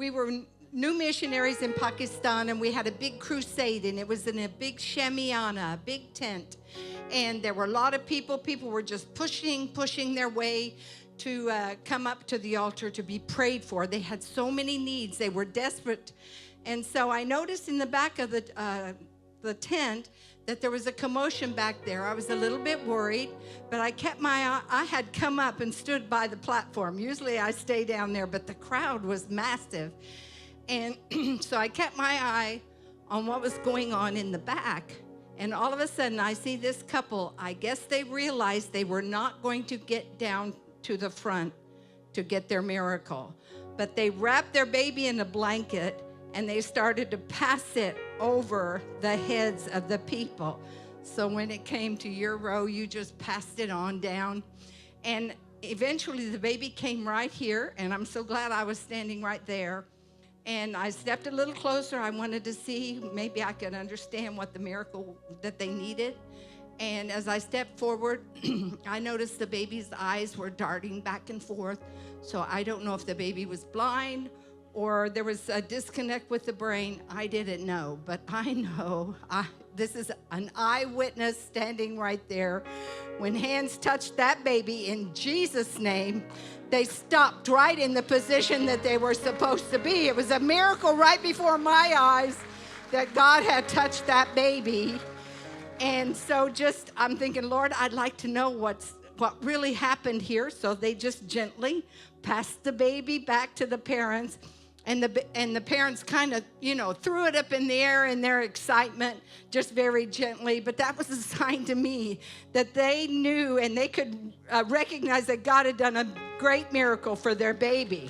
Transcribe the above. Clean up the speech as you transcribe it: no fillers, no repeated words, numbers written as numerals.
we were new missionaries in Pakistan, and we had a big crusade, and it was in a big shamiana, a big tent. And there were a lot of people. People were just pushing their way to come up to the altar to be prayed for. They had so many needs. They were desperate. And so I noticed in the back of the tent that there was a commotion back there. I was a little bit worried, but I had come up and stood by the platform. Usually I stay down there, but the crowd was massive. And so I kept my eye on what was going on in the back. And all of a sudden I see this couple. I guess they realized they were not going to get down to the front to get their miracle. But they wrapped their baby in a blanket and they started to pass it over the heads of the people. So when it came to your row, you just passed it on down. And eventually the baby came right here, and I'm so glad I was standing right there. And I stepped a little closer. I wanted to see, maybe I could understand what the miracle that they needed. And as I stepped forward, I noticed the baby's eyes were darting back and forth. So I don't know if the baby was blind or there was a disconnect with the brain. I didn't know, but I know this is an eyewitness standing right there. When hands touched that baby in Jesus' name, they stopped right in the position that they were supposed to be. It was a miracle right before my eyes that God had touched that baby. And so I'm thinking, Lord, I'd like to know what really happened here. So they just gently passed the baby back to the parents. And the parents kind of, threw it up in the air in their excitement, just very gently. But that was a sign to me that they knew and they could recognize that God had done a great miracle for their baby.